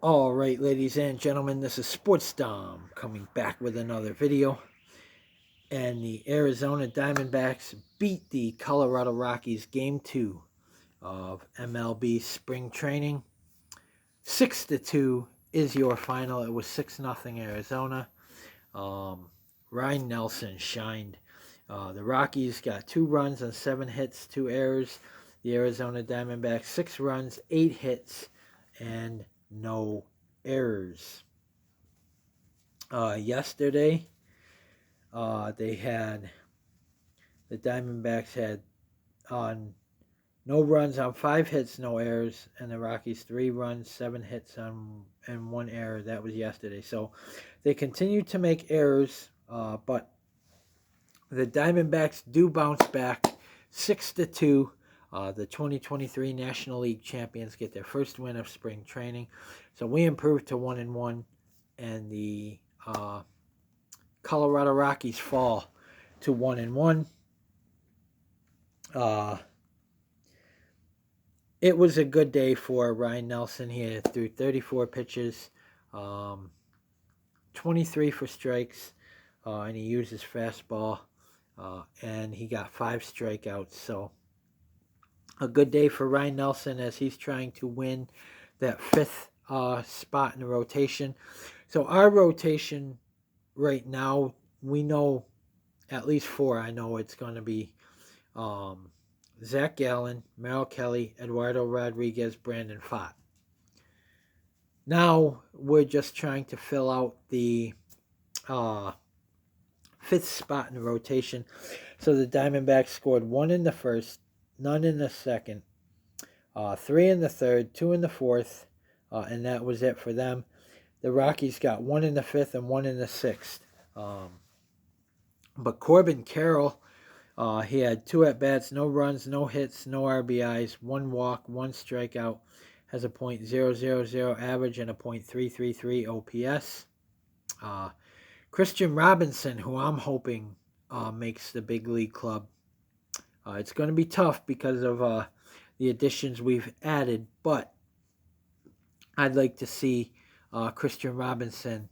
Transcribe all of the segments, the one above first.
All right, ladies and gentlemen, this is Sports Dom coming back with another video. And the Arizona Diamondbacks beat the Colorado Rockies Game 2 of MLB Spring Training. 6-2 is your final. It was 6-0 Arizona. Ryan Nelson shined. The Rockies got 2 runs on 7 hits, 2 errors. The Arizona Diamondbacks 6 runs, 8 hits, and no errors. Yesterday, the Diamondbacks had no runs on 5 hits, no errors, and the Rockies 3 runs, 7 hits and 1 error. That was yesterday. So they continue to make errors, but the Diamondbacks do bounce back 6-2. The 2023 National League champions get their first win of spring training. So we improved to 1-1, and the Colorado Rockies fall to 1-1. It was a good day for Ryan Nelson. He threw 34 pitches, 23 for strikes, and he used his fastball, and he got 5 strikeouts. So a good day for Ryan Nelson as he's trying to win that 5th spot in the rotation. So our rotation right now, we know at least 4. I know it's going to be Zach Gallen, Merrill Kelly, Eduardo Rodriguez, Brandon Pfaadt. Now we're just trying to fill out the 5th spot in the rotation. So the Diamondbacks scored 1 in the first, none in the second, 3 in the third, 2 in the fourth, and that was it for them. The Rockies got 1 in the 5th and 1 in the 6th. But Corbin Carroll, he had 2 at-bats, no runs, no hits, no RBIs, 1 walk, 1 strikeout, has a .000 average and a .333 OPS. Christian Robinson, who I'm hoping makes the big league club. It's going to be tough because of the additions we've added, but I'd like to see Christian Robinson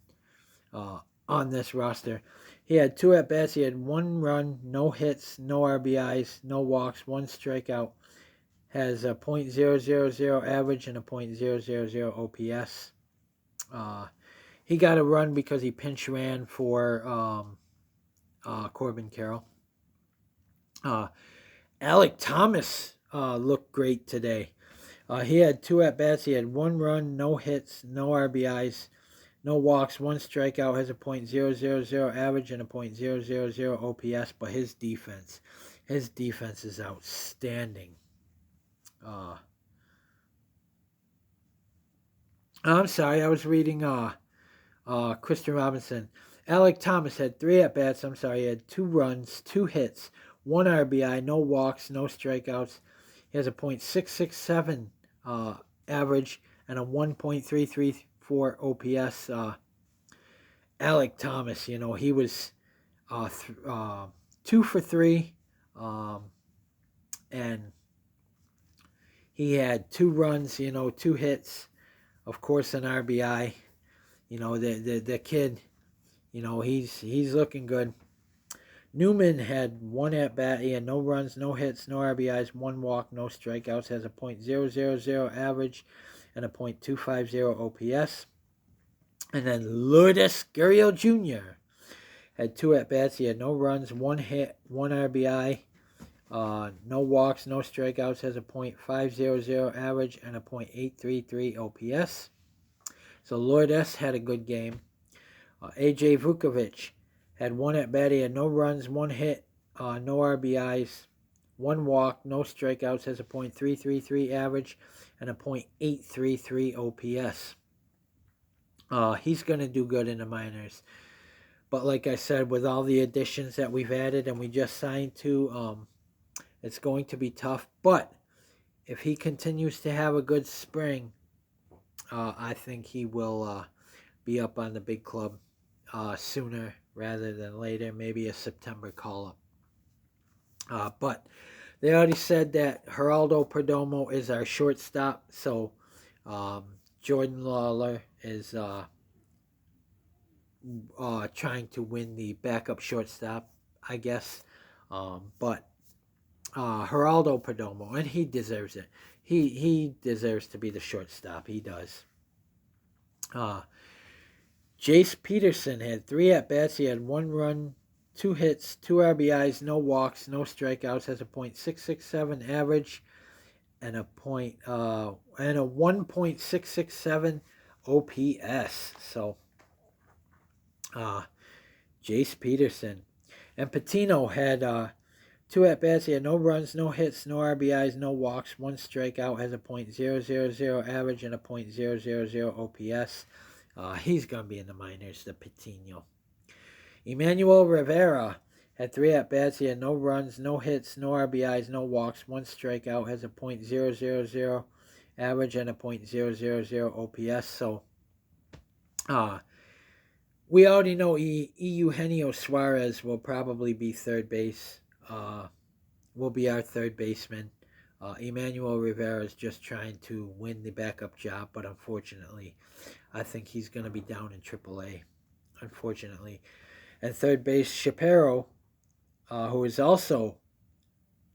on this roster. He had 2 at-bats. He had 1 run, no hits, no RBIs, no walks, 1 strikeout. Has a .000 average and a .000 OPS. He got a run because he pinch ran for Corbin Carroll. Alec Thomas looked great today. He had 2 at-bats. He had 1 run, no hits, no RBIs, no walks, 1 strikeout, has a .000 average and a .000 OPS, but his defense is outstanding. I'm sorry, I was reading Christian Robinson. Alec Thomas had 3 at-bats. He had 2 runs, 2 hits, 1 RBI, no walks, no strikeouts. He has a .667 average and a 1.334 OPS. Alec Thomas, he was 2 for 3, and he had 2 runs, 2 hits, of course an RBI. The kid, he's looking good. Newman had 1 at-bat. He had no runs, no hits, no RBIs, 1 walk, no strikeouts. Has a .000 average and a .250 OPS. And then Lourdes Gurriel Jr. had 2 at-bats. He had no runs, 1 hit, 1 RBI, no walks, no strikeouts. Has a .500 average and a .833 OPS. So Lourdes had a good game. A.J. Vukovic had 1 at-bat. He had no runs, 1 hit, no RBIs, 1 walk, no strikeouts. Has a .333 average and a .833 OPS. He's going to do good in the minors. But like I said, with all the additions that we've added and we just signed to, it's going to be tough. But if he continues to have a good spring, I think he will be up on the big club sooner rather than later, maybe a September call-up. But they already said that Geraldo Perdomo is our shortstop, so Jordan Lawler is trying to win the backup shortstop, I guess. But Geraldo Perdomo, and he deserves it. He deserves to be the shortstop. He does. Uh, Jace Peterson had 3 at bats. He had 1 run, 2 hits, 2 RBIs, no walks, no strikeouts. Has a .667 average and a 1.667 OPS. So, Jace Peterson and Patino had 2 at bats. He had no runs, no hits, no RBIs, no walks, 1 strikeout. Has a .000 average and a .000 OPS. He's going to be in the minors, the Patino. Emmanuel Rivera had 3 at bats. He had no runs, no hits, no RBIs, no walks, 1 strikeout. Has a .000 average and a .000 OPS. So, we already know Eugenio Suarez will probably be third base. Will be our third baseman. Emmanuel Rivera is just trying to win the backup job, but unfortunately, I think he's going to be down in AAA, unfortunately. And third base, Shapiro, who is also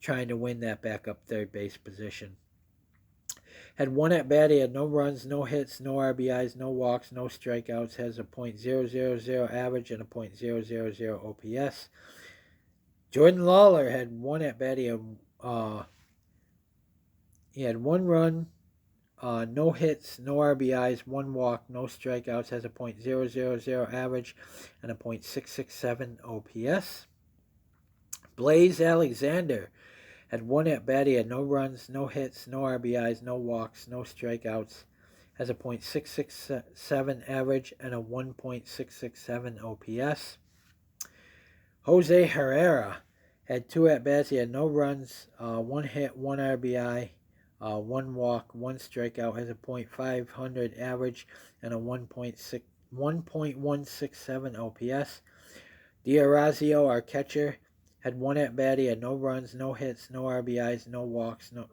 trying to win that backup third base position. Had 1 at bat. He had no runs, no hits, no RBIs, no walks, no strikeouts. Has a .000 average and a .000 OPS. Jordan Lawler had 1 at bat. He had 1 run, no hits, no RBIs, 1 walk, no strikeouts. Has a .000 average and a .667 OPS. Blaze Alexander had 1 at bat. He had no runs, no hits, no RBIs, no walks, no strikeouts. Has a .667 average and a 1.667 OPS. Jose Herrera had 2 at bats. He had no runs, 1 hit, 1 RBI, 1 walk, 1 strikeout. Has a .500 average and a 1.167 OPS. D'Orazio, our catcher, had 1 at bat. He had no runs, no hits, no RBIs, no walks, 1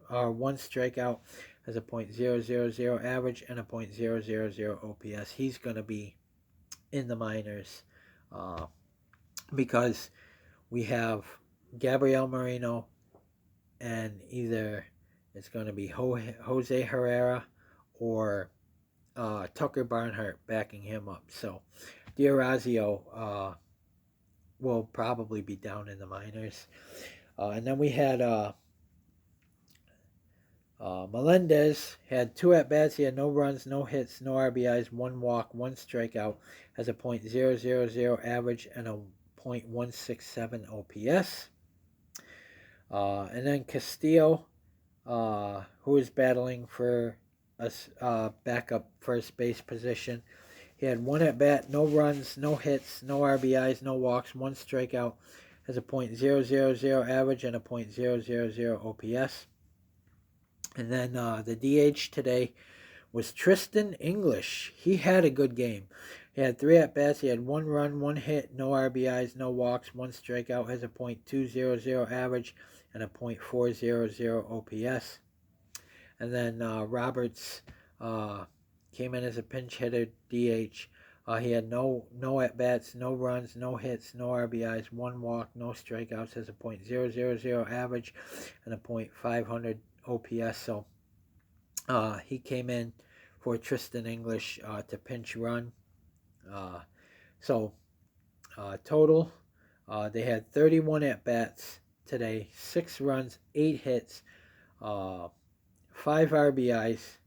strikeout. Has a .000 average and a .000 OPS. He's going to be in the minors because we have Gabriel Moreno, and either it's going to be Jose Herrera or Tucker Barnhart backing him up. So D'Orazio will probably be down in the minors. And then we had Melendez had 2 at bats. He had no runs, no hits, no RBIs, 1 walk, 1 strikeout. Has a .000 average and a .167 OPS. And then Castillo, who is battling for a backup first base position. He had 1 at bat, no runs, no hits, no RBIs, no walks, 1 strikeout. Has a .000 average and a .000 OPS. And then the DH today was Tristan English. He had a good game. He had 3 at bats. He had 1 run, 1 hit, no RBIs, no walks, 1 strikeout. Has a .200 average and a .400 OPS. And then Roberts came in as a pinch hitter DH. He had no at bats, no runs, no hits, no RBIs, 1 walk, no strikeouts. Has a .000 average and a .500 OPS. So he came in for Tristan English to pinch run. Total, they had 31 at bats today, 6 runs, 8 hits, 5 RBIs,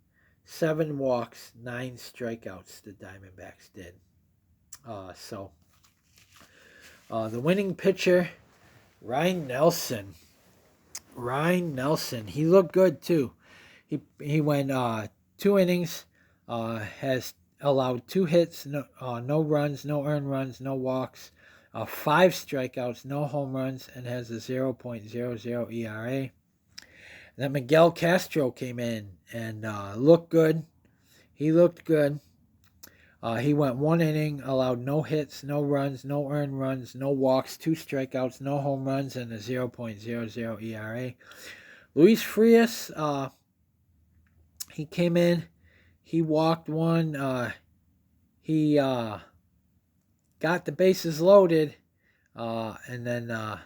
7 walks, 9 strikeouts. The Diamondbacks did. The winning pitcher, Ryan Nelson. He looked good too. He went 2 innings, has allowed 2 hits, no runs, no earned runs, no walks, 5 strikeouts, no home runs, and has a 0.00 ERA. Then Miguel Castro came in and looked good. He looked good. He went 1 inning, allowed no hits, no runs, no earned runs, no walks, 2 strikeouts, no home runs, and a 0.00 ERA. Luis Frias, he came in. he walked one. He got the bases loaded, and then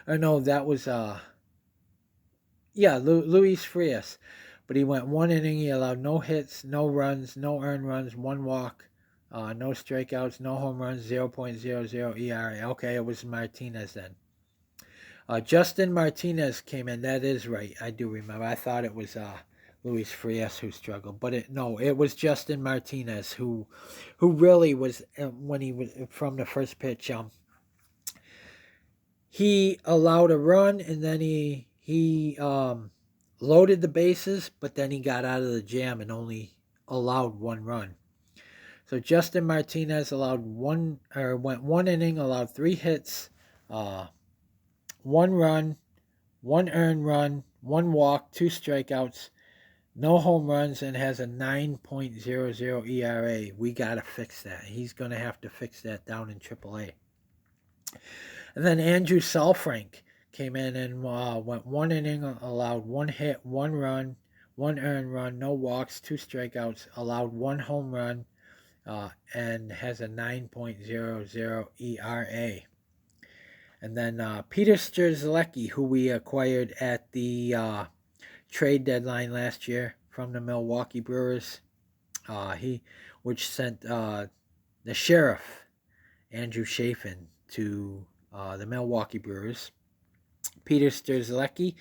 or no, that was Luis Frias. But he went one inning. He allowed no hits, no runs, no earned runs, one walk, no strikeouts, no home runs, 0.00 ERA. Okay, it was Martinez then. Justin Martinez came in. That is right. I do remember. I thought it was Luis Frias who struggled, but it was Justin Martinez who really was when he was from the first pitch. He allowed a run, and then he loaded the bases, but then he got out of the jam and only allowed one run. So Justin Martinez went one inning, allowed 3 hits, 1 run, 1 earned run, 1 walk, 2 strikeouts, no home runs, and has a 9.00 ERA. We got to fix that. He's going to have to fix that down in AAA. And then Andrew Saalfrank came in and went 1 inning, allowed 1 hit, 1 run, 1 earned run, no walks, 2 strikeouts, allowed 1 home run, and has a 9.00 ERA. And then Peter Strzelecki, who we acquired at the trade deadline last year from the Milwaukee Brewers, which sent the sheriff, Andrew Chafin, to the Milwaukee Brewers. Peter Strzelecki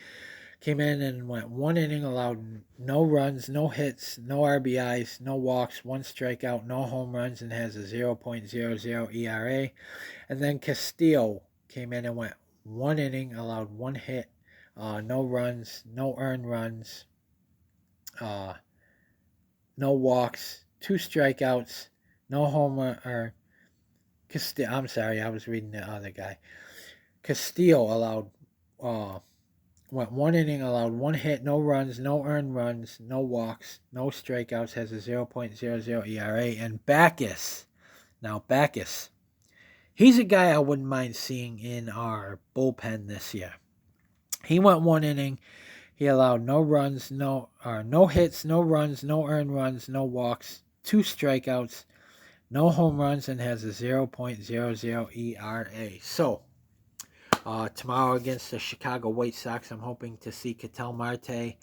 came in and went 1 inning, allowed no runs, no hits, no RBIs, no walks, 1 strikeout, no home runs, and has a 0.00 ERA. And then Castillo came in and went 1 inning, allowed 1 hit, no runs, no earned runs, no walks, 2 strikeouts, no home run. I'm sorry, I was reading the other guy. Castillo went 1 inning, allowed 1 hit, no runs, no earned runs, no walks, no strikeouts, has a 0.00 ERA. And Backus, he's a guy I wouldn't mind seeing in our bullpen this year. He went 1 inning. He allowed no runs, no hits, no runs, no earned runs, no walks, 2 strikeouts, no home runs, and has a 0.00 ERA. So, tomorrow against the Chicago White Sox, I'm hoping to see Ketel Marte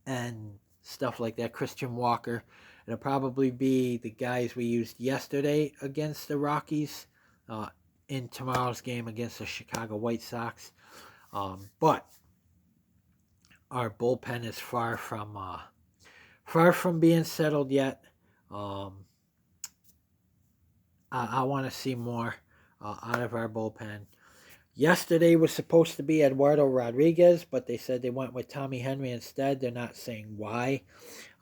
and stuff like that, Christian Walker. It'll probably be the guys we used yesterday against the Rockies in tomorrow's game against the Chicago White Sox. But our bullpen is far from being settled yet. I want to see more out of our bullpen. Yesterday was supposed to be Eduardo Rodriguez, but they said they went with Tommy Henry instead. They're not saying why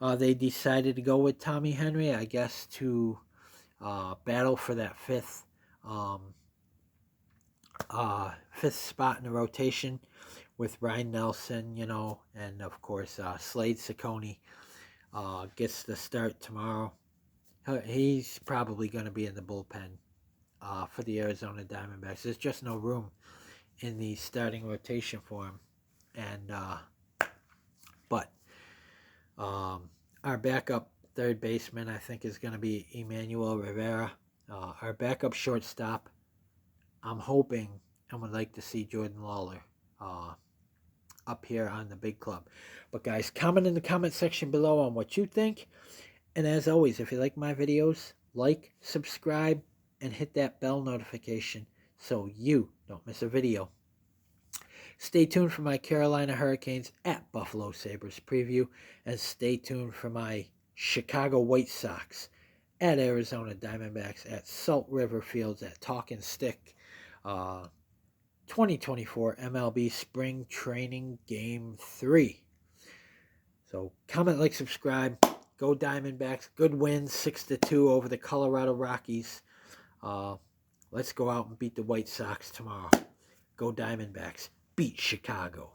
they decided to go with Tommy Henry. I guess to battle for that fifth spot in the rotation with Ryan Nelson, and of course Slade Ciccone gets the start tomorrow. He's probably going to be in the bullpen for the Arizona Diamondbacks. There's just no room in the starting rotation for him. And but our backup third baseman, I think, is going to be Emmanuel Rivera. Our backup shortstop, I'm hoping and would like to see Jordan Lawler up here on the big club. But guys, comment in the comment section below on what you think. And as always, if you like my videos, like, subscribe, and hit that bell notification so you don't miss a video. Stay tuned for my Carolina Hurricanes at Buffalo Sabres preview, and stay tuned for my Chicago White Sox at Arizona Diamondbacks at Salt River Fields at Talking Stick 2024 MLB Spring Training Game 3. So comment, like, subscribe. Go Diamondbacks. Good win, 6-2 over the Colorado Rockies. Let's go out and beat the White Sox tomorrow. Go Diamondbacks. Beat Chicago.